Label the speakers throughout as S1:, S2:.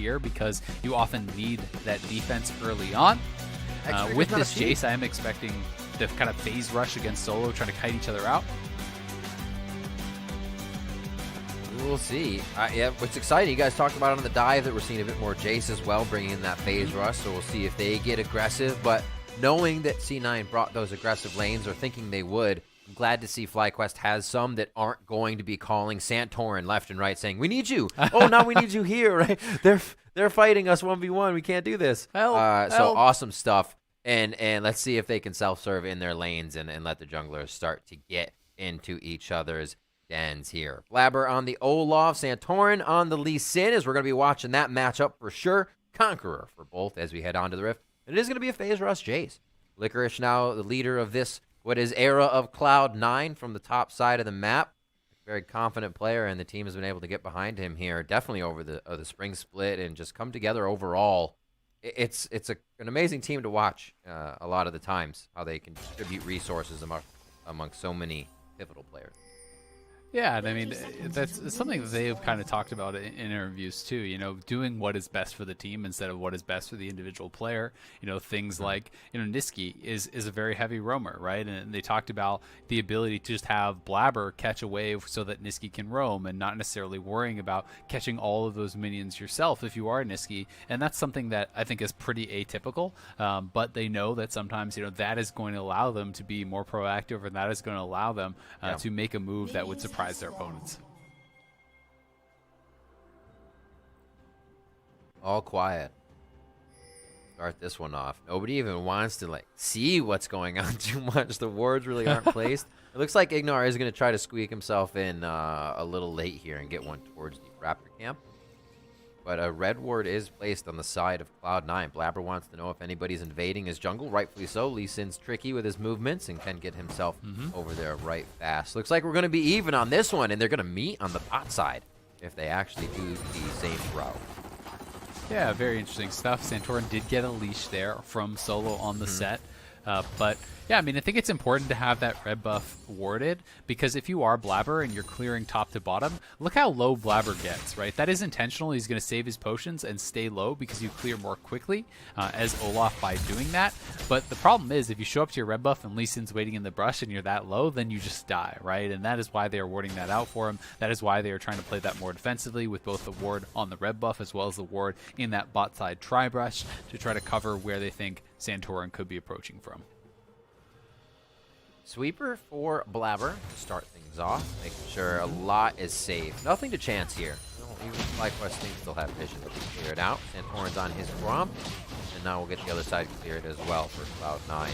S1: here because you often need that defense early on. With this Jace, I am expecting the kind of phase rush against Solo, trying to kite each other out.
S2: We'll see. Yeah, what's exciting, you guys talked about on the dive that we're seeing a bit more Jace as well, bringing in that phase rush, so we'll see if they get aggressive. But knowing that C9 brought those aggressive lanes, or thinking they would, I'm glad to see FlyQuest has some that aren't going to be calling Santorin left and right saying, we need you. Oh, now we need you here, right? They're fighting us 1v1. We can't do this.
S1: Help,
S2: so awesome stuff. And let's see if they can self-serve in their lanes and let the junglers start to get into each other's dens here. Blabber on the Olaf, Santorin on the Lee Sin, as we're going to be watching that matchup for sure. Conqueror for both as we head on to the Rift. And it is going to be a phase rush Jace. Licorice now the leader of this, what is era of Cloud9 from the top side of the map. Very confident player, and the team has been able to get behind him here, definitely over the spring split, and just come together overall. It's an amazing team to watch a lot of the times, how they can distribute resources among so many pivotal players.
S1: Yeah, and I mean, that's something that they've kind of talked about in interviews too, you know, doing what is best for the team instead of what is best for the individual player. You know, things like, you know, Niski is a very heavy roamer, right? And they talked about the ability to just have Blabber catch a wave so that Niski can roam and not necessarily worrying about catching all of those minions yourself if you are Niski. And that's something that I think is pretty atypical, but they know that sometimes, you know, that is going to allow them to be more proactive, and that is going to allow them to make a move that would surprise their opponents.
S2: All quiet. Start this one off. Nobody even wants to see what's going on too much. The wards really aren't placed. It looks like Ignar is going to try to squeak himself in a little late here and get one towards the Raptor camp. But a red ward is placed on the side of Cloud9. Blabber wants to know if anybody's invading his jungle. Rightfully so. Lee Sin's tricky with his movements and can get himself over there right fast. Looks like we're going to be even on this one, and they're going to meet on the bot side if they actually do the same route.
S1: Yeah, very interesting stuff. Santorin did get a leash there from Solo on the set. But yeah, I mean, I think it's important to have that red buff warded, because if you are Blabber and you're clearing top to bottom, look how low Blabber gets, right? That is intentional. He's going to save his potions and stay low because you clear more quickly as Olaf by doing that. But the problem is, if you show up to your red buff and Lee Sin's waiting in the brush and you're that low, then you just die, right? And that is why they are warding that out for him. That is why they are trying to play that more defensively with both the ward on the red buff as well as the ward in that bot side tri-brush to try to cover where they think Santorin could be approaching from.
S2: Sweeper for Blabber to start things off, making sure a lot is safe. Nothing to chance here. Even FlyQuest things still have vision to be cleared out. Santorin's on his Gromp, and now we'll get the other side cleared as well for Cloud9.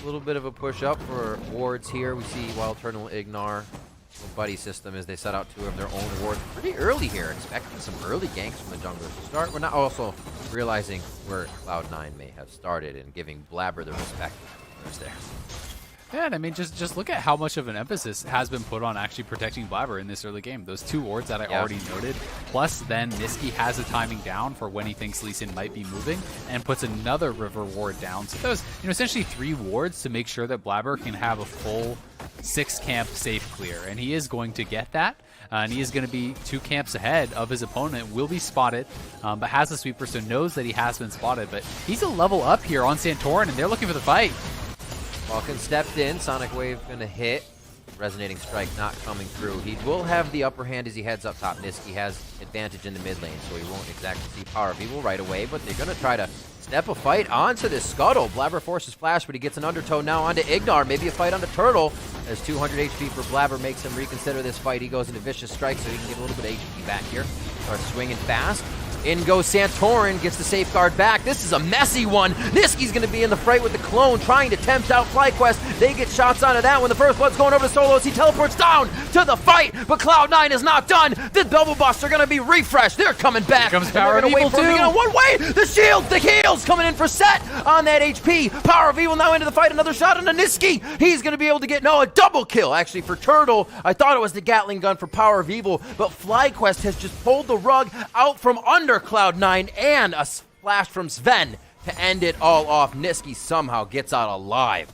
S2: A little bit of a push up for wards here. We see Wild Turtle Ignar, little buddy system as they set out two of their own wards pretty early here, expecting some early ganks from the junglers to start. We're not also realizing where Cloud9 may have started and giving Blabber the respect there's there.
S1: Yeah, and I mean, just look at how much of an emphasis has been put on actually protecting Blabber in this early game. Those two wards that I already noted, plus then Niski has a timing down for when he thinks Lee Sin might be moving, and puts another river ward down. So that was, you know, essentially 3 wards to make sure that Blabber can have a full 6 camp safe clear, and he is going to get that. And he is going to be 2 camps ahead of his opponent, will be spotted, but has a sweeper, so knows that he has been spotted. But he's a level up here on Santorin, and they're looking for the fight.
S2: Falcon stepped in, Sonic Wave gonna hit. Resonating Strike not coming through. He will have the upper hand as he heads up top. Niski has advantage in the mid lane, so he won't exactly see Power of Evil right away, but they're gonna try to step a fight onto this Scuttle. Blabber forces Flash, but he gets an undertow now onto Ignar. Maybe a fight onto Turtle, as 200 HP for Blabber makes him reconsider this fight. He goes into Vicious Strike, so he can get a little bit of HP back here. Starts swinging fast. In goes Santorin, gets the safeguard back. This is a messy one. Niski's going to be in the fray with the clone, trying to tempt out FlyQuest. They get shots onto that one. The first blood's going over to Solo as he teleports down to the fight, but Cloud9 is not done. The double busts are going to be refreshed. They're coming back.
S1: Here comes Power of Evil, too.
S2: One way. The shield, the heals coming in for Set on that HP. Power of Evil now into the fight. Another shot onto Niski. He's going to be able to get, a double kill, actually, for Turtle. I thought it was the Gatling gun for Power of Evil, but FlyQuest has just pulled the rug out from under Cloud9, and a splash from Sven to end it all off. Niski somehow gets out alive.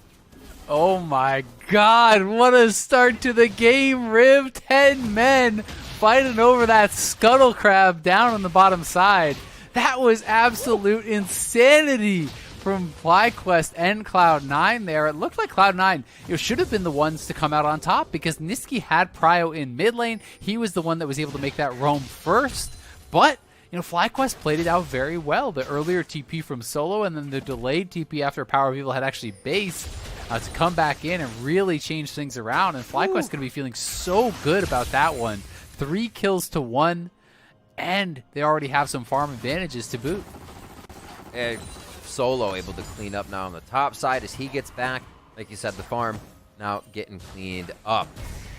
S1: Oh my god, what a start to the game, Riv. 10 men fighting over that scuttle crab down on the bottom side. That was absolute insanity from FlyQuest and Cloud9 there. It looked like Cloud9 should have been the ones to come out on top because Nisqy had Prio in mid lane. He was the one that was able to make that roam first. But FlyQuest played it out very well. The earlier TP from Solo and then the delayed TP after Power of Evil had actually based to come back in and really change things around. And FlyQuest going to be feeling so good about that one. 3 kills to 1, and they already have some farm advantages to boot.
S2: And Solo able to clean up now on the top side as he gets back. Like you said, the farm now getting cleaned up.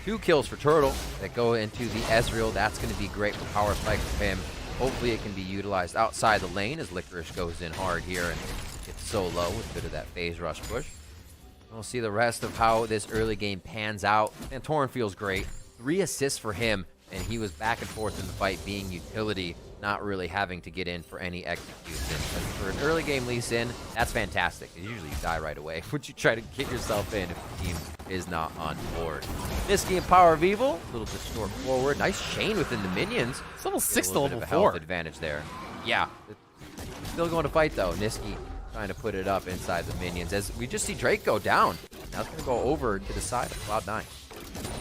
S2: 2 kills for Turtle that go into the Ezreal. That's going to be great for power spike for him. Hopefully it can be utilized outside the lane as Licorice goes in hard here and gets so low with a bit of that phase rush push. We'll see the rest of how this early game pans out. And Torn feels great. 3 assists for him, and he was back and forth in the fight being utility, not really having to get in for any execution. But for an early game Lee Sin, that's fantastic. Usually you die right away when you try to get yourself in if the team is not on board. Nisqy and Power of Evil, a little distort forward. Nice chain within the minions.
S1: It's level 6 to level 4.
S2: Health advantage there. Yeah. Still going to fight though. Nisqy trying to put it up inside the minions as we just see Drake go down. Now it's going to go over to the side of Cloud9.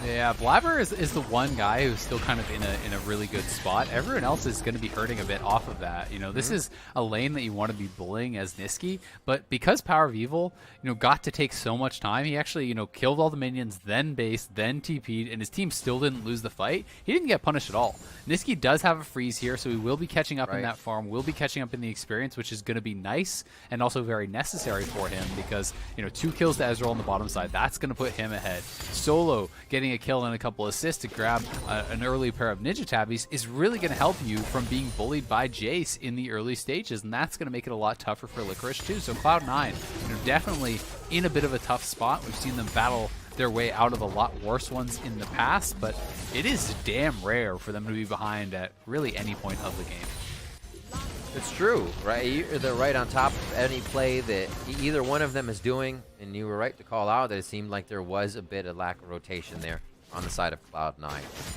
S1: Yeah, Blabber is the one guy who's still kind of in a really good spot. Everyone else is going to be hurting a bit off of that. This is a lane that you want to be bullying as Nisqy, but because Power of Evil, got to take so much time, he actually, killed all the minions, then based, then TP'd, and his team still didn't lose the fight. He didn't get punished at all. Nisqy does have a freeze here, so he will be catching up in that farm, will be catching up in the experience, which is going to be nice and also very necessary for him because, 2 kills to Ezreal on the bottom side, that's going to put him ahead. Solo getting a kill and a couple assists to grab an early pair of Ninja Tabbies is really going to help you from being bullied by Jace in the early stages, and that's going to make it a lot tougher for Licorice too. So Cloud9, definitely in a bit of a tough spot. We've seen them battle their way out of a lot worse ones in the past, but it is damn rare for them to be behind at really any point of the game.
S2: It's true, right? They're right on top of any play that either one of them is doing, and you were right to call out that it seemed like there was a bit of lack of rotation there on the side of Cloud9,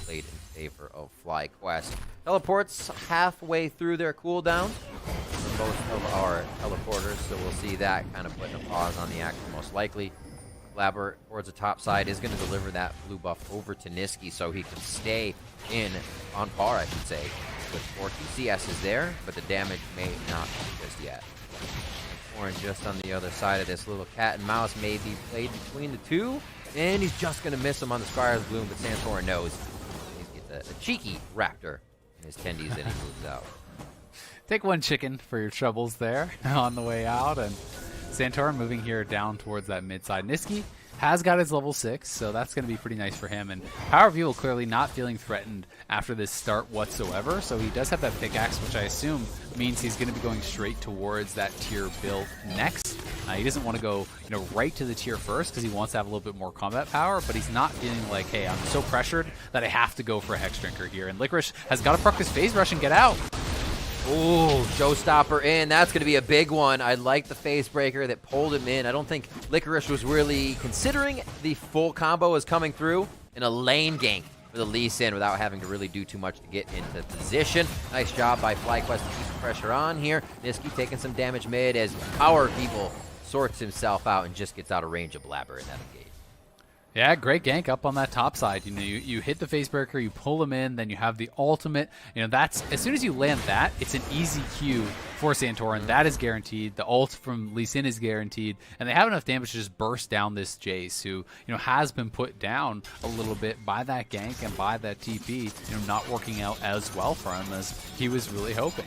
S2: played in favor of FlyQuest. Teleports halfway through their cooldown for both of our teleporters, so we'll see that kind of putting a pause on the action most likely. Blabber towards the top side is going to deliver that blue buff over to Nisqy so he can stay in on par, I should say, with 4 CS is there, but the damage may not be just yet. Torn just on the other side of this little cat and mouse may be played between the two, and he's just going to miss him on the Squire's Bloom, but Santorin knows. He gets a cheeky raptor in his tendies and he moves out.
S1: Take 1 chicken for your troubles there on the way out, and Santorin moving here down towards that mid side. Nisqy has got his level 6, so that's going to be pretty nice for him. And Power of Evil clearly not feeling threatened after this start whatsoever, so he does have that pickaxe, which I assume means he's going to be going straight towards that tier build next. He doesn't want to go, right to the tier first because he wants to have a little bit more combat power, but he's not feeling like, hey, I'm so pressured that I have to go for a Hex Drinker here. And Licorice has got to proc his phase rush and get out.
S2: Ooh, showstopper in. That's going to be a big one. I like the phase breaker that pulled him in. I don't think Licorice was really considering the full combo as coming through in a lane gank for the Lee Sin without having to really do too much to get into position. Nice job by FlyQuest to keep the pressure on here. Nisqy taking some damage mid as Power People sorts himself out and just gets out of range of Blabber in that engage.
S1: Yeah, great gank up on that top side. You hit the phase breaker, you pull him in, then you have the ultimate. That's as soon as you land that, it's an easy Q for Santorin. That is guaranteed. The ult from Lee Sin is guaranteed, and they have enough damage to just burst down this Jace, who has been put down a little bit by that gank and by that TP. Not working out as well for him as he was really hoping.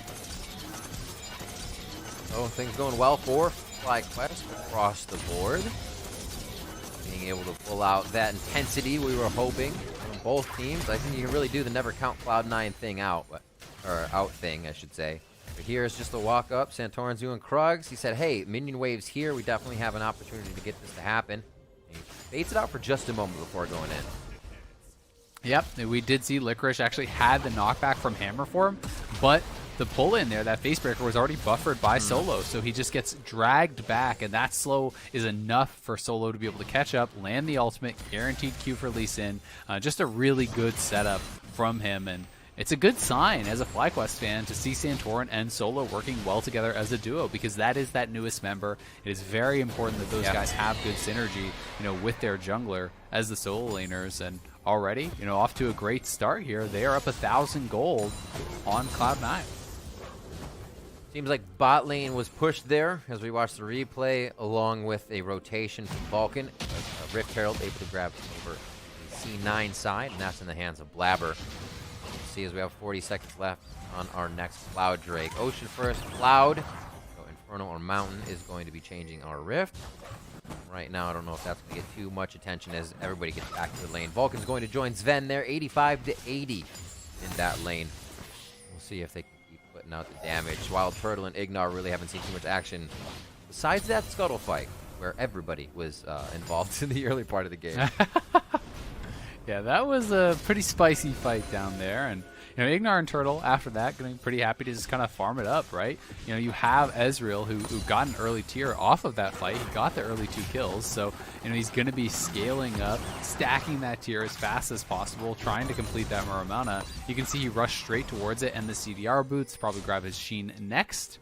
S2: So things going well for FlyQuest across the board. Being able to pull out that intensity we were hoping from both teams. I think you can really do the never count Cloud9 thing out, or out thing, I should say. But here is just a walk up. Santorin's doing Krugs. He said, hey, minion waves here. We definitely have an opportunity to get this to happen. And he baits it out for just a moment before going in.
S1: Yep, we did see Licorice actually had the knockback from Hammer Form, but the pull in there, that facebreaker was already buffered by Solo, so he just gets dragged back, and that slow is enough for Solo to be able to catch up, land the ultimate, guaranteed Q for Lee Sin. Just a really good setup from him, and it's a good sign as a FlyQuest fan to see Santorin and Solo working well together as a duo, because that is that newest member. It is very important that those guys have good synergy, with their jungler as the solo laners. And already, off to a great start here. They are up 1,000 gold on Cloud9.
S2: Seems like bot lane was pushed there as we watch the replay, along with a rotation from Vulcan. Rift Herald able to grab over the C9 side, and that's in the hands of Blabber. See, as we have 40 seconds left on our next Cloud Drake. Ocean first, Cloud. So Inferno or Mountain is going to be changing our Rift. Right now, I don't know if that's going to get too much attention as everybody gets back to the lane. Vulcan's going to join Sven there, 85 to 80 in that lane. We'll see if they can keep putting out the damage. Wild Turtle and Ignar really haven't seen too much action besides that Scuttle fight, where everybody was involved in the early part of the game.
S1: Yeah, that was a pretty spicy fight down there, and Ignar and Turtle after that going to be pretty happy to just kind of farm it up, right? You have Ezreal who got an early tier off of that fight. He got the early 2 kills, so he's going to be scaling up, stacking that tier as fast as possible, trying to complete that Muramana. You can see he rushed straight towards it, and the CDR boots probably grab his Sheen next,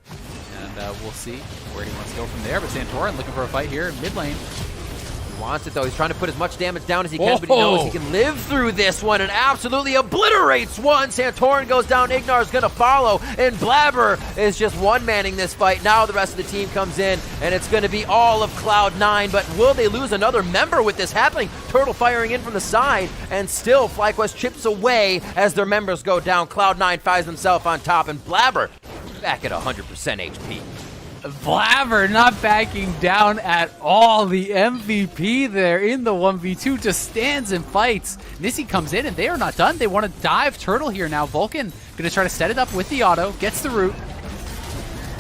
S1: and we'll see where he wants to go from there. But Santorin looking for a fight here in mid lane.
S2: Wants it though. He's trying to put as much damage down as he can, but he knows he can live through this one and absolutely obliterates one. Santorin goes down. Ignar's going to follow, and Blabber is just one-manning this fight. Now the rest of the team comes in, and it's going to be all of Cloud9, but will they lose another member with this happening? Turtle firing in from the side, and still FlyQuest chips away as their members go down. Cloud9 finds himself on top, and Blabber back at 100% HP.
S1: Blabber not backing down at all. The MVP there in the 1v2 just stands and fights. Nissi comes in, and they are not done. They want to dive Turtle here now. Vulcan going to try to set it up with the auto. Gets the root.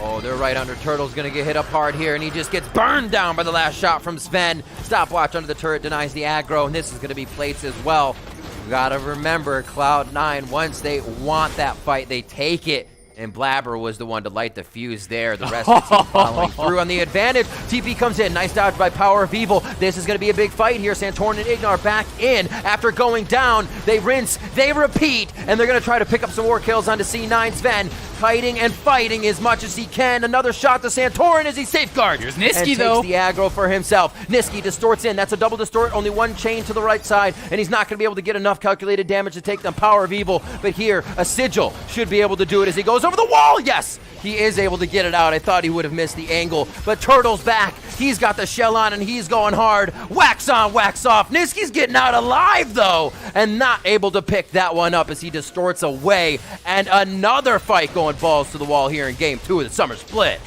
S2: Oh, they're right under. Turtle's going to get hit up hard here, and he just gets burned down by the last shot from Sven. Stopwatch under the turret denies the aggro, and this is going to be plates as well. You got to remember, Cloud9, once they want that fight, they take it. And Blabber was the one to light the fuse there. The rest of the team following through on the advantage. TP comes in. Nice dodge by Power of Evil. This is going to be a big fight here. Santorin and Ignar back in after going down. They rinse. They repeat. And they're going to try to pick up some more kills onto C9 Sven. Fighting and fighting as much as he can. Another shot to Santorin as he safeguards.
S1: Here's Nisqy,
S2: and
S1: though.
S2: takes the aggro for himself. Nisqy distorts in. That's a double distort. Only one chain to the right side. And he's not going to be able to get enough calculated damage to take them Power of Evil. But here, a Sigil should be able to do it as he goes over the wall. Yes! He is able to get it out. I thought he would have missed the angle, but Turtle's back. He's got the shell on, and he's going hard. Wax on, wax off. Nisqy's getting out alive, though, and not able to pick that one up as he distorts away. And another fight going balls to the wall here in Game 2 of the Summer Split.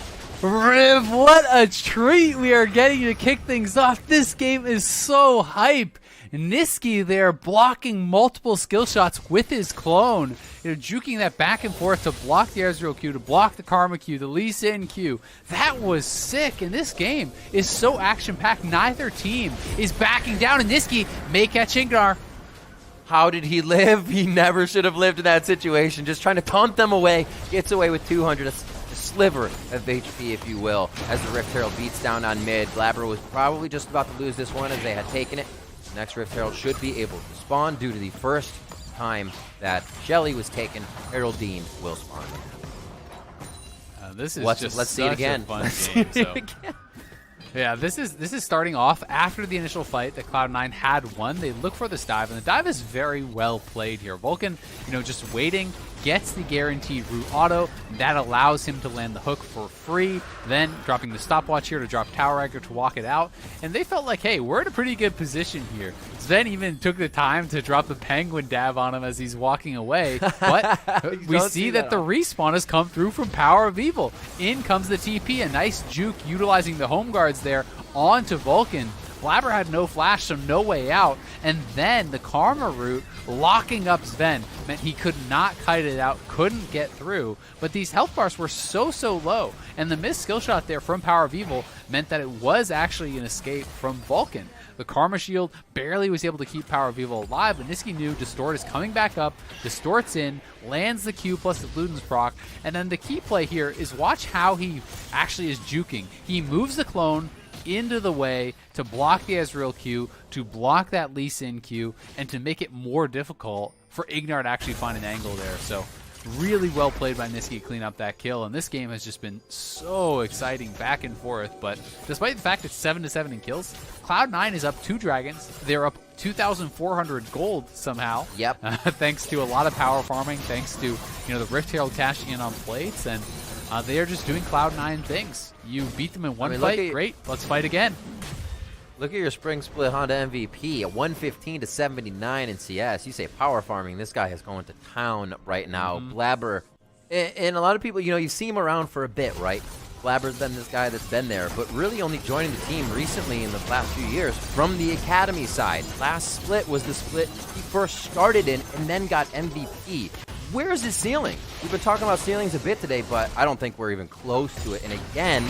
S1: Riv, what a treat we are getting to kick things off. This game is so hype. Nisqy there blocking multiple skill shots with his clone, juking that back and forth to block the Ezreal Q, to block the Karma Q, the Lee Sin Q. That was sick, and this game is so action-packed. Neither team is backing down, and Nisqy may catch Ignar.
S2: How did he live? He never should have lived in that situation. Just trying to taunt them away. Gets away with 200, a sliver of HP, if you will, as the Rift Herald beats down on mid. Blabber was probably just about to lose this one as they had taken it. Next Rift Herald should be able to spawn due to the first time that Shelly was taken. Heraldine will spawn.
S1: This is
S2: let's see it again.
S1: Fun game. Yeah, this is starting off after the initial fight that Cloud9 had won. They look for this dive, and the dive is very well played here. Vulcan, just waiting, gets the guaranteed root auto. That allows him to land the hook for free, then dropping the stopwatch here to drop Tower Aggro to walk it out. And they felt like, hey, we're in a pretty good position here. Sven even took the time to drop the penguin dab on him as he's walking away. But we see that the respawn has come through from Power of Evil. In comes the TP, a nice juke utilizing the home guards there onto Vulcan. Blabber had no flash, so no way out. And then the Karma root locking up Sven meant he could not kite it out, couldn't get through. But these health bars were so low. And the missed skill shot there from Power of Evil meant that it was actually an escape from Vulcan. The Karma Shield barely was able to keep Power of Evil alive, but Nisqy knew Distort is coming back up, distorts in, lands the Q plus the Luden's proc, and then the key play here is watch how he actually is juking. He moves the clone into the way to block the Ezreal Q, to block that Lee Sin Q, and to make it more difficult for Ignar to actually find an angle there. So really well played by Niski to clean up that kill, and this game has just been so exciting back and forth. But despite the fact it's 7-7 in kills, Cloud9 is up 2 dragons. They're up 2,400 gold somehow.
S2: Yep.
S1: Thanks to a lot of power farming, thanks to the Rift Herald cashing in on plates, and they are just doing Cloud9 things. You beat them in one fight, great. Let's fight again.
S2: Look at your spring split Honda MVP, a 115 to 79 in CS. You say power farming. This guy is going to town right now. Blabber, and a lot of people, you see him around for a bit, right? Blabber's been this guy that's been there, but really only joining the team recently in the last few years from the academy side. Last split was the split he first started in and then got MVP. Where is his ceiling? We've been talking about ceilings a bit today, but I don't think we're even close to it. And again,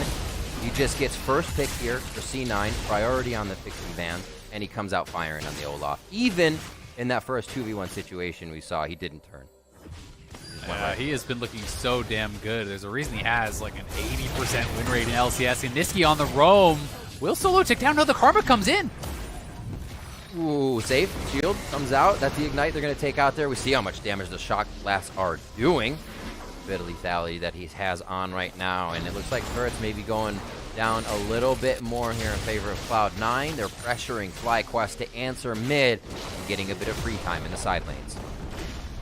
S2: he just gets first pick here for C9, priority on the fixing band, and he comes out firing on the Olaf. Even in that first 2v1 situation we saw, he didn't turn.
S1: He has been looking so damn good. There's a reason he has like an 80% win rate in LCS. And Niski on the roam. Will Solo take down? No, the Karma comes in.
S2: Ooh, safe. Shield comes out. That's the Ignite they're going to take out there. We see how much damage the Shock Blasts are doing. Bit of lethality that he has on right now. And it looks like turrets may be going down a little bit more here in favor of Cloud9. They're pressuring FlyQuest to answer mid and getting a bit of free time in the side lanes.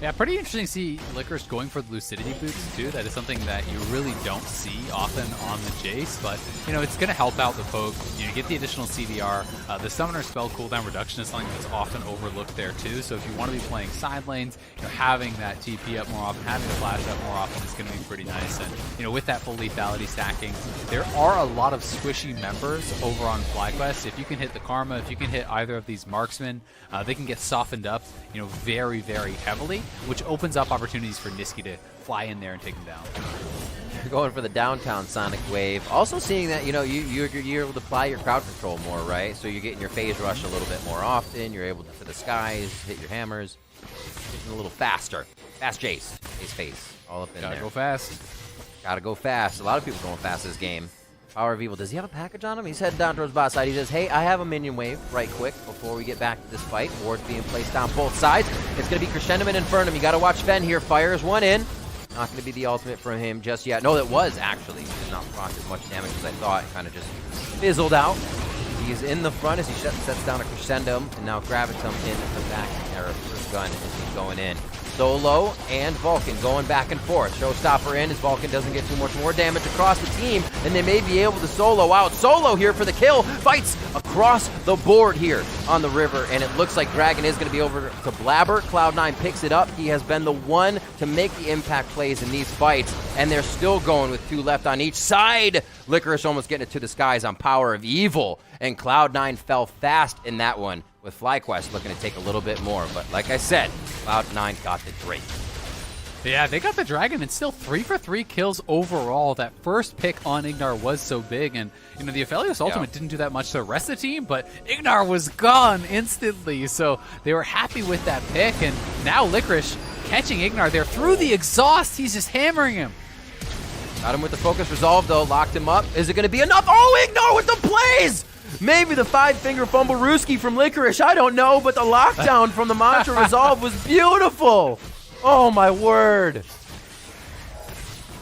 S1: Yeah, pretty interesting to see Licorice going for the Lucidity boots too. That is something that you really don't see often on the Jace, but it's going to help out the poke. You get the additional CDR. The Summoner spell cooldown reduction is something that's often overlooked there too. So if you want to be playing side lanes, having that TP up more often, having the flash up more often is going to be pretty nice. And with that full lethality stacking, there are a lot of squishy members over on FlyQuest. If you can hit the Karma, if you can hit either of these marksmen, they can get softened up, very, very heavily, which opens up opportunities for Niski to fly in there and take him down.
S2: Going for the downtown Sonic Wave. Also seeing that, you're able to apply your crowd control more, right? So you're getting your phase rush a little bit more often. You're able to, for the skies, hit your hammers. Getting a little faster. Fast Jace. Phase. All up in there.
S1: Gotta go fast.
S2: Gotta go fast. A lot of people going fast this game. Power of Evil. Does he have a package on him? He's heading down towards bot side. He says, hey, I have a minion wave right quick before we get back to this fight. Wards being placed down both sides. It's going to be Crescendum and Infernum. You got to watch Fen here. Fires one in. Not going to be the ultimate from him just yet. No, that was actually. He did not proc as much damage as I thought. Kind of just fizzled out. He's in the front as he sets down a Crescendum. And now Gravitum in the back. First gun as he's going in. Solo and Vulcan going back and forth. Showstopper in as Vulcan doesn't get too much more damage across the team, and they may be able to solo out. Solo here for the kill. Fights across the board here on the river, and it looks like Dragon is going to be over to Blabber. Cloud9 picks it up. He has been the one to make the impact plays in these fights, and they're still going with 2 left on each side. Licorice almost getting it to the skies on Power of Evil, and Cloud9 fell fast in that one, with FlyQuest looking to take a little bit more. But like I said, Cloud9 got the Drake.
S1: Yeah, they got the Dragon, and still 3 for 3 kills overall. That first pick on Ignar was so big, and the Aphelios ultimate didn't do that much to the rest of the team, but Ignar was gone instantly, so they were happy with that pick, and now Licorice catching Ignar there through the exhaust. He's just hammering him.
S2: Got him with the focus resolve, though. Locked him up. Is it going to be enough? Oh, Ignar with the plays! Maybe the 5-finger fumble Rooski from Licorice, I don't know, but the lockdown from the Mantra Resolve was beautiful. Oh, my word.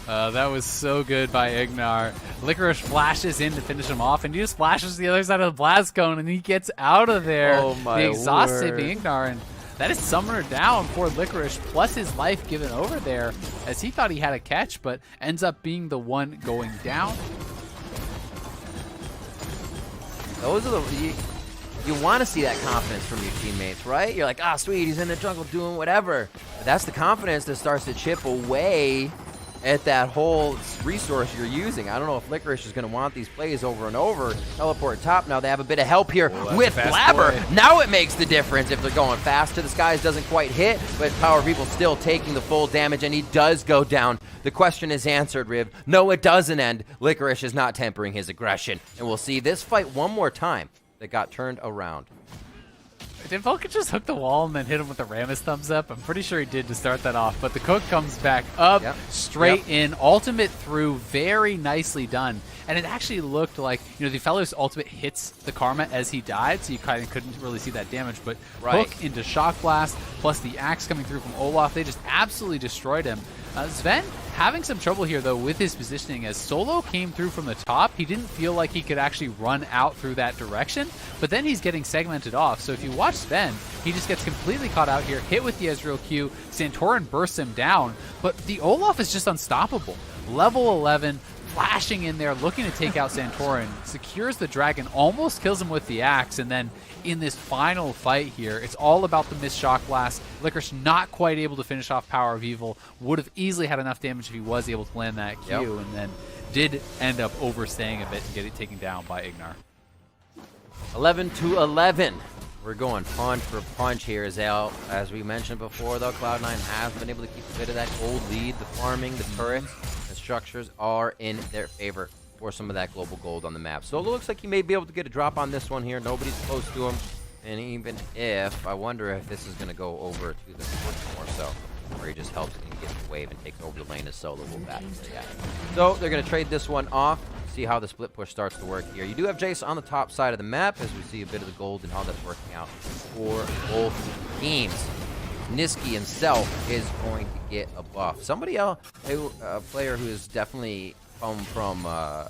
S1: That was so good by Ignar. Licorice flashes in to finish him off, and he just flashes to the other side of the blast cone, and he gets out of there.
S2: Oh, my
S1: the exhaust
S2: word.
S1: saving Ignar, and that is Summoner down for Licorice, plus his life given over there, as he thought he had a catch, but ends up being the one going down.
S2: Those are you want to see that confidence from your teammates, right? You're like, sweet, he's in the jungle doing whatever. But that's the confidence that starts to chip away at that whole resource you're using. I don't know if Licorice is going to want these plays over and over. Teleport top now. They have a bit of help here with Blabber.
S1: Boy.
S2: Now it makes the difference if they're going fast to the skies. Doesn't quite hit, but Power People still taking the full damage, and he does go down. The question is answered, Riv. No, it doesn't end. Licorice is not tempering his aggression. And we'll see this fight one more time that got turned around.
S1: Did Vulcan just hook the wall and then hit him with the Rammus thumbs up? I'm pretty sure he did to start that off, but the Cook comes back up, straight in, ultimate through, very nicely done. And it actually looked like, you know, the fellow's ultimate hits the Karma as he died, so you kind of couldn't really see that damage, but Hook into Shock Blast, plus the axe coming through from Olaf, they just absolutely destroyed him. Sven having some trouble here, though, with his positioning. As Solo came through from the top, he didn't feel like he could actually run out through that direction, but then he's getting segmented off. So if you watch Sven, he just gets completely caught out here, hit with the Ezreal Q, Santorin bursts him down, but the Olaf is just unstoppable. Level 11, flashing in there, looking to take out Santorin, secures the dragon, almost kills him with the axe, and then in this final fight here, it's all about the missed Shock Blast. Licorice not quite able to finish off Power of Evil, would have easily had enough damage if he was able to land that Q, and then did end up overstaying a bit and get it taken down by Ignar.
S2: 11-11. We're going punch for punch here, Zale. As we mentioned before, though, Cloud9 has been able to keep a bit of that gold lead. The farming, the turrets, the structures are in their favor for some of that global gold on the map. So it looks like he may be able to get a drop on this one here. Nobody's close to him. And even if, I wonder if this is going to go over to the fourth more so, where he just helps and gets the wave and takes over the lane as Solo will back. So they're going to trade this one off. See how the split push starts to work here. You do have Jace on the top side of the map as we see a bit of the gold and how that's working out for both teams. Niski himself is going to get a buff. Somebody else, a player who has definitely come from a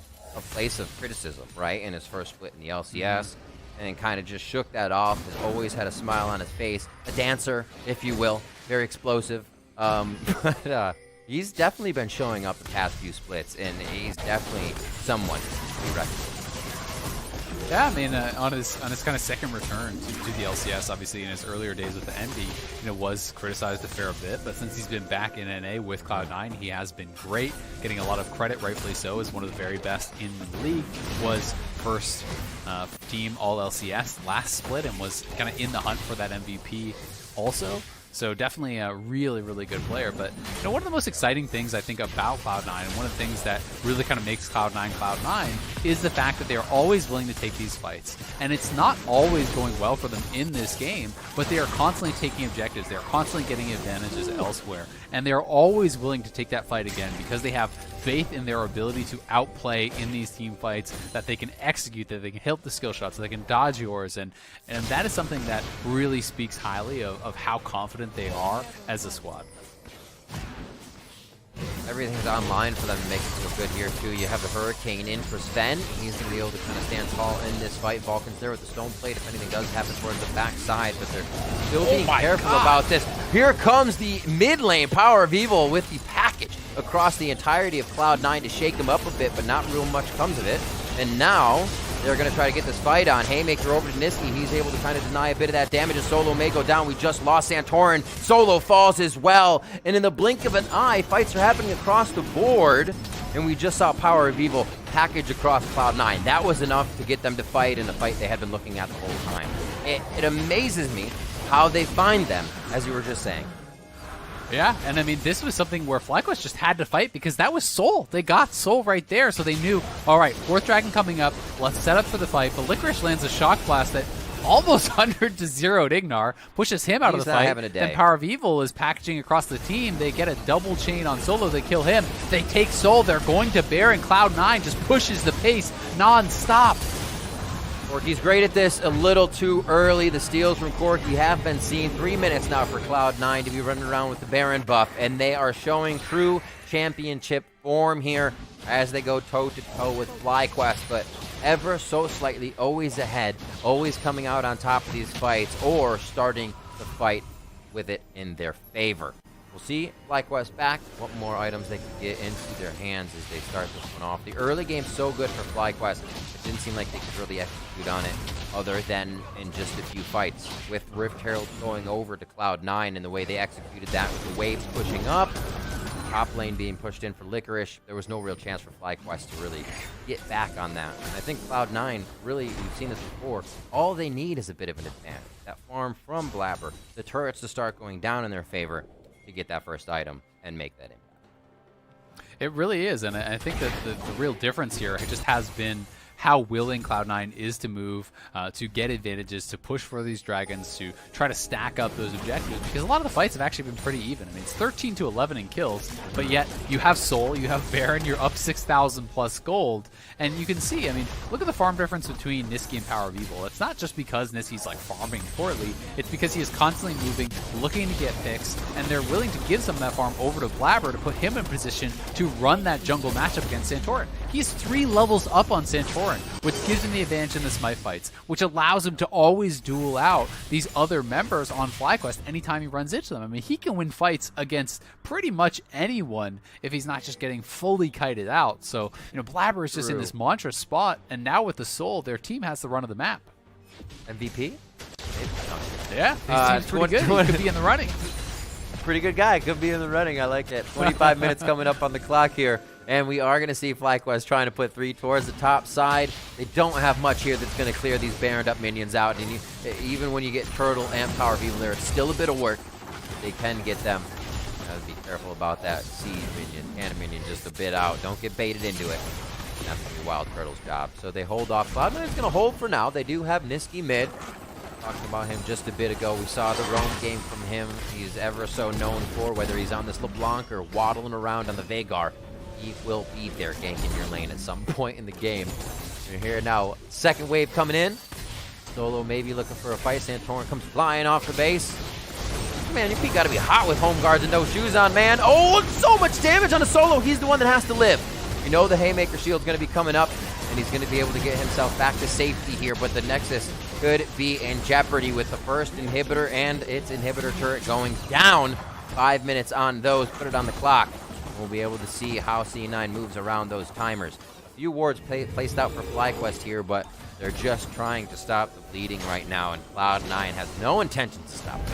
S2: place of criticism, right, in his first split in the LCS, and kind of just shook that off, has always had a smile on his face, a dancer, if you will, very explosive. But he's definitely been showing up the past few splits, and he's definitely someone to be reckoned with.
S1: Yeah, I mean, on his kind of second return to the LCS, obviously in his earlier days with the Envy, you know, was criticized a fair bit, but since he's been back in NA with Cloud9, he has been great, getting a lot of credit, rightfully so, as one of the very best in the league. Was first team all LCS last split and was kind of in the hunt for that MVP also. So definitely a really, really good player. But you know, one of the most exciting things I think about Cloud9, and one of the things that really kind of makes Cloud9 Cloud9, is the fact that they are always willing to take these fights. And it's not always going well for them in this game, but they are constantly taking objectives. They are constantly getting advantages elsewhere. And they are always willing to take that fight again because they have faith in their ability to outplay in these team fights, that they can execute, that they can hit the skill shots, that they can dodge yours. And that is something that really speaks highly of how confident they are as a squad.
S2: Everything's online for them to make it feel good here, too. You have the Hurricane in for Sven. He's going to be able to kind of stand tall in this fight. Vulcan's there with the Stone Plate if anything does happen towards the backside, but they're still being careful about this. Here comes the mid lane Power of Evil with the package across the entirety of Cloud9 to shake them up a bit, but not real much comes of it. And now they're going to try to get this fight on. Haymaker over to Niski. He's able to kind of deny a bit of that damage as Solo may go down. We just lost Santorin. Solo falls as well. And in the blink of an eye, fights are happening across the board. And we just saw Power of Evil package across Cloud9. That was enough to get them to fight in the fight they had been looking at the whole time. It amazes me how they find them, as you were just saying.
S1: Yeah, and I mean, this was something where FlyQuest just had to fight because that was Soul. They got Soul right there, so they knew, all right, fourth dragon coming up, let's set up for the fight. But Licorice lands a Shock Blast that almost 100 to 0'd Ignar, pushes him out of the fight. Then Power of Evil is packaging across the team. They get a double chain on Solo. They kill him. They take Soul. They're going to Bear, and Cloud9 just pushes the pace non-stop.
S2: Corki's great at this, a little too early. The steals from Corki have been seen. 3 minutes now for Cloud9 to be running around with the Baron buff, and they are showing true championship form here as they go toe-to-toe with FlyQuest, but ever so slightly always ahead, always coming out on top of these fights, or starting the fight with it in their favor. We'll see FlyQuest back, what more items they can get into their hands as they start this one off. The early game's so good for FlyQuest, it didn't seem like they could really execute on it other than in just a few fights. With Rift Herald going over to Cloud9 and the way they executed that with the waves pushing up, top lane being pushed in for Licorice, there was no real chance for FlyQuest to really get back on that. And I think Cloud9, really, we've seen this before, all they need is a bit of an advantage. That farm from Blabber, the turrets to start going down in their favor, to get that first item and make that impact.
S1: It really is, and I think that the real difference here just has been how willing Cloud9 is to move, to get advantages, to push for these dragons, to try to stack up those objectives, because a lot of the fights have actually been pretty even. I mean, it's 13-11 in kills, but yet you have Soul, you have Baron, you're up 6,000 plus gold, and you can see, I mean, look at the farm difference between Niski and Power of Evil. It's not just because Niski's like farming poorly, it's because he is constantly moving, looking to get picks, and they're willing to give some of that farm over to Blabber to put him in position to run that jungle matchup against Santorin. He's 3 levels up on Santorin, which gives him the advantage in the smite fights, which allows him to always duel out these other members on FlyQuest anytime he runs into them. I mean, he can win fights against pretty much anyone if he's not just getting fully kited out. So, you know, Blabber is just in this monstrous spot, and now with the Soul, their team has the run of the map.
S2: MVP?
S1: Yeah, his team's pretty good. He could be in the running.
S2: Pretty good guy. Could be in the running. I like it. 25 minutes coming up on the clock here. And we are going to see FlyQuest trying to put 3 towards the top side. They don't have much here that's going to clear these Baroned up minions out. And even when you get Turtle and Power of Evil there, it's still a bit of work. They can get them. Gotta be careful about that Siege minion, Cannon minion just a bit out. Don't get baited into it. That's going to be Wild Turtle's job. So they hold off. Cloud9's going to hold for now. They do have Niski mid. Talking about him just a bit ago. We saw the roam game from him. He's ever so known for, whether he's on this LeBlanc or waddling around on the Veigar, he will be there ganking your lane at some point in the game. You're here now. Second wave coming in. Solo maybe looking for a fight. Santorin comes flying off the base. Man, your feet got to be hot with home guards and no shoes on, man. Oh, so much damage on a Solo. He's the one that has to live. You know the Haymaker Shield's going to be coming up, and he's going to be able to get himself back to safety here, but the Nexus could be in jeopardy with the first inhibitor and its inhibitor turret going down. 5 minutes on those. Put it on the clock. We'll be able to see how C9 moves around those timers. A few wards placed out for FlyQuest here, but they're just trying to stop the bleeding right now, and Cloud9 has no intention to stop it.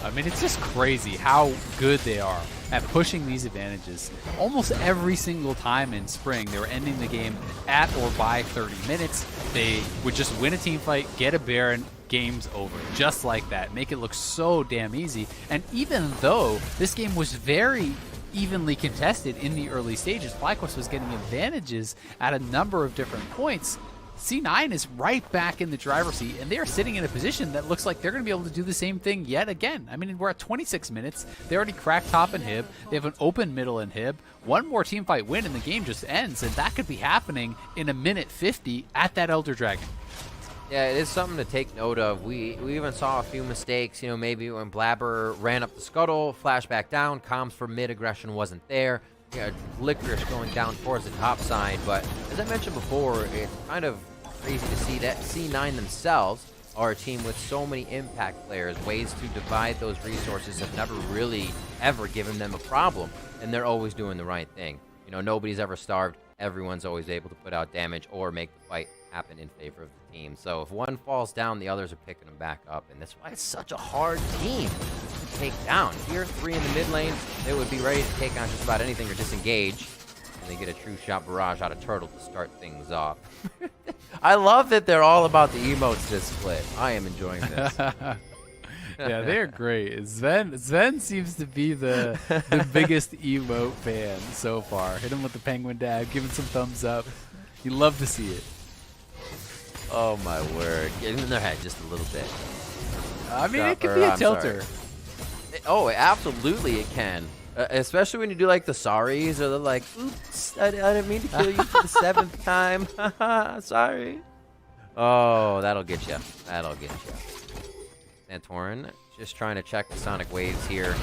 S1: I mean, it's just crazy how good they are at pushing these advantages. Almost every single time in spring, they were ending the game at or by 30 minutes. They would just win a team fight, get a Baron, game's over. Just like that. Make it look so damn easy. And even though this game was very evenly contested in the early stages, FlyQuest was getting advantages at a number of different points. C9 is right back in the driver's seat, and they're sitting in a position that looks like they're going to be able to do the same thing yet again. I mean, we're at 26 minutes. They already cracked top inhib. They have an open middle inhib. One more teamfight win and the game just ends, and that could be happening in a minute 50 at that Elder Dragon.
S2: Yeah, it is something to take note of. We even saw a few mistakes, you know, maybe when Blabber ran up the scuttle, flash back down, comms for mid-aggression wasn't there. Yeah, Licorice going down towards the top side, but as I mentioned before, it's kind of crazy to see that C9 themselves are a team with so many impact players. Ways to divide those resources have never really ever given them a problem, and they're always doing the right thing. You know, nobody's ever starved. Everyone's always able to put out damage or make the fight happen in favor of the team. So if one falls down, the others are picking them back up, and that's why it's such a hard team to take down. Here, 3 in the mid lane, they would be ready to take on just about anything or disengage, and they get a true shot barrage out of Turtle to start things off. I love that they're all about the emotes this split. I am enjoying this.
S1: Yeah, they're great. Sven seems to be the biggest emote fan so far. Hit him with the penguin dab, give him some thumbs up. You love to see it.
S2: Oh my word. Get in their head just a little bit.
S1: I mean, it could be a tilter.
S2: Oh, absolutely it can. Especially when you do like the sorries or the like, oops, I didn't mean to kill you for the 7th time. Sorry. Oh, that'll get you. That'll get you. Santorin just trying to check the sonic waves here.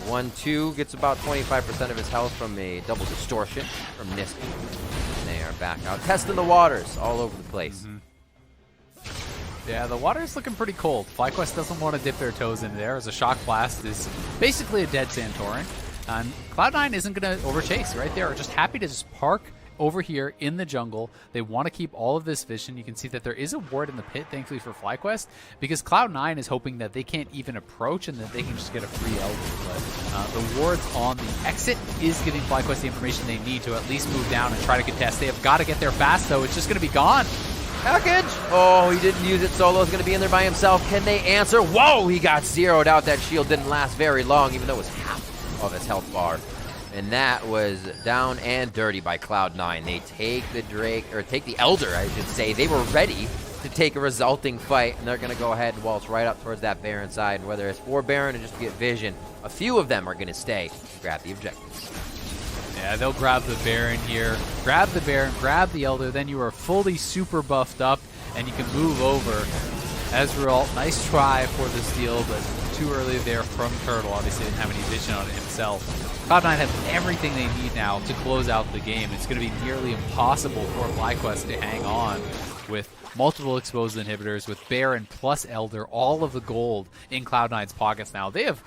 S2: 1-2 gets about 25% of his health from a double distortion from Niski. And they are back out testing the waters all over the place.
S1: Yeah, the water's looking pretty cold. FlyQuest doesn't want to dip their toes in there, as a Shock Blast is basically a dead Santorin. And Cloud9 isn't going to overchase, right? They are just happy to just park over here in the jungle. They want to keep all of this vision. You can see that there is a ward in the pit, thankfully for FlyQuest, because Cloud9 is hoping that they can't even approach and that they can just get a free Elder. But the wards on the exit is giving FlyQuest the information they need to at least move down and try to contest. They have got to get there fast, though. It's just going to be gone.
S2: Package! Oh, he didn't use it. Solo's going to be in there by himself. Can they answer? Whoa, he got zeroed out. That shield didn't last very long, even though it was half of his health bar. And that was down and dirty by Cloud9. They take the Drake, or take the Elder, I should say. They were ready to take a resulting fight, and they're going to go ahead and waltz right up towards that Baron side. And whether it's for Baron or just to get vision, a few of them are going to stay and grab the objectives.
S1: Yeah, they'll grab the Baron here. Grab the Baron, grab the Elder, then you are fully super buffed up, and you can move over. Ezreal, nice try for the steal, but too early there from Turtle. Obviously didn't have any vision on it himself. Cloud9 have everything they need now to close out the game. It's going to be nearly impossible for FlyQuest to hang on with multiple exposed inhibitors, with Baron plus Elder, all of the gold in Cloud9's pockets now. They have,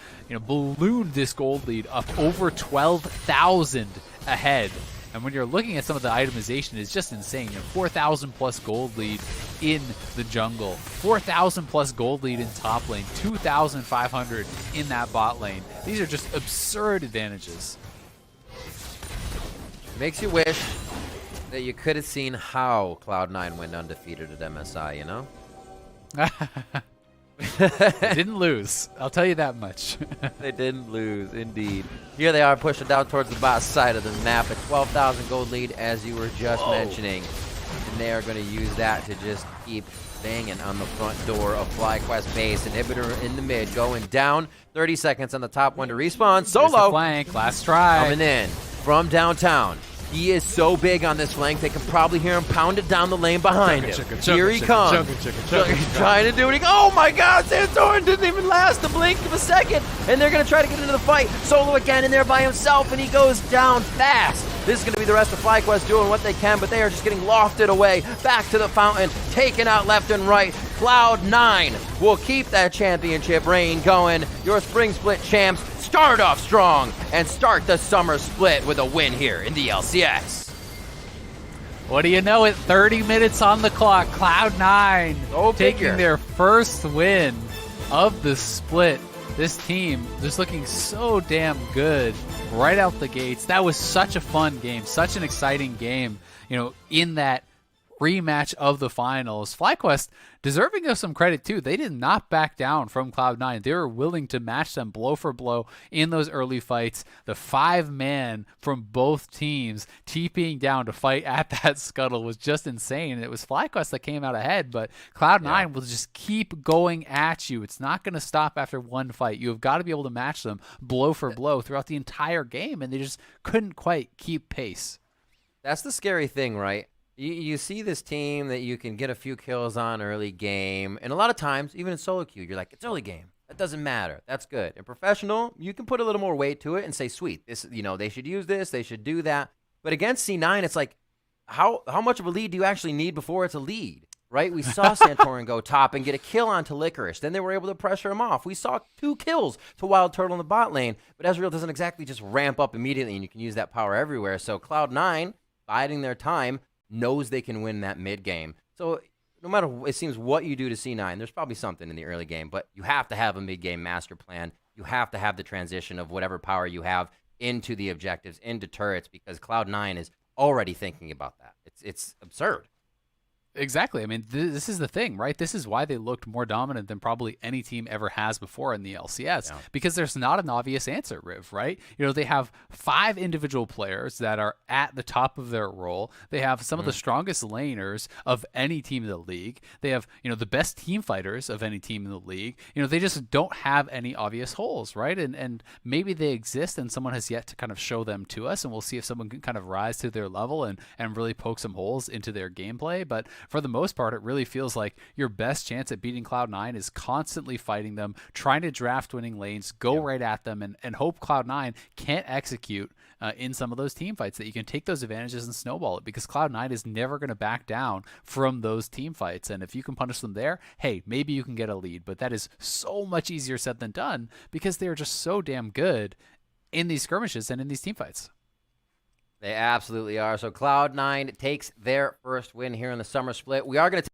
S1: ballooned this gold lead up over 12,000 ahead. And when you're looking at some of the itemization, it's just insane. 4,000 plus gold lead in the jungle, 4,000 plus gold lead in top lane, 2,500 in that bot lane. These are just absurd advantages.
S2: Makes you wish that you could have seen how Cloud9 went undefeated at MSI, you know?
S1: They didn't lose. I'll tell you that much.
S2: They didn't lose, indeed. Here they are pushing down towards the bot side of the map. A 12,000 gold lead, as you were just mentioning. And they are going to use that to just keep banging on the front door of FlyQuest base. Inhibitor in the mid, going down. 30 seconds on the top one to respawn. Solo!
S1: Flank, last try.
S2: Coming in from downtown. He is so big on this flank, they can probably hear him pounded down the lane behind him. Here he comes. Trying to do it. Oh my god, Santorin didn't even last the blink of a second. And they're going to try to get into the fight. Solo again in there by himself, and he goes down fast. This is going to be the rest of FlyQuest doing what they can, but they are just getting lofted away. Back to the fountain, taken out left and right. Cloud9 will keep that championship reign going. Your spring split champs start off strong and start the summer split with a win here in the LCS.
S1: What do you know it? 30 minutes on the clock. Cloud9 taking their first win of the split. This team just looking so damn good right out the gates. That was such a fun game, such an exciting game, in that rematch of the finals. FlyQuest deserving of some credit too. They did not back down from Cloud9. They were willing to match them blow for blow in those early fights. The 5-man from both teams TPing down to fight at that scuttle was just insane. It was FlyQuest that came out ahead, but Cloud9 will just keep going at you. It's not going to stop after one fight. You have got to be able to match them blow for blow throughout the entire game, and they just couldn't quite keep pace.
S2: That's the scary thing, right? You see this team that you can get a few kills on early game, and a lot of times, even in solo queue, you're like, it's early game. That doesn't matter. That's good. In professional, you can put a little more weight to it and say, sweet, this, they should use this, they should do that. But against C9, it's like, how much of a lead do you actually need before it's a lead, right? We saw Santorin go top and get a kill onto Licorice. Then they were able to pressure him off. We saw 2 kills to Wild Turtle in the bot lane, but Ezreal doesn't exactly just ramp up immediately, and you can use that power everywhere. So Cloud9, biding their time, knows they can win that mid game. So no matter, it seems what you do to C9, there's probably something in the early game, but you have to have a mid game master plan. You have to have the transition of whatever power you have into the objectives, into turrets, because Cloud9 is already thinking about that. It's absurd.
S1: Exactly. I mean, this is the thing, right? This is why they looked more dominant than probably any team ever has before in the LCS, because there's not an obvious answer, Riv, right? They have 5 individual players that are at the top of their role. They have some of the strongest laners of any team in the league. They have, the best team fighters of any team in the league. They just don't have any obvious holes, right? And maybe they exist and someone has yet to kind of show them to us, and we'll see if someone can kind of rise to their level and really poke some holes into their gameplay. But for the most part, it really feels like your best chance at beating Cloud9 is constantly fighting them, trying to draft winning lanes, go right at them, and hope Cloud9 can't execute in some of those team fights, that you can take those advantages and snowball it, because Cloud9 is never going to back down from those team fights. And if you can punish them there, hey, maybe you can get a lead. But that is so much easier said than done, because they're just so damn good in these skirmishes and in these team fights.
S2: They absolutely are. So Cloud9 takes their first win here in the summer split. We are going to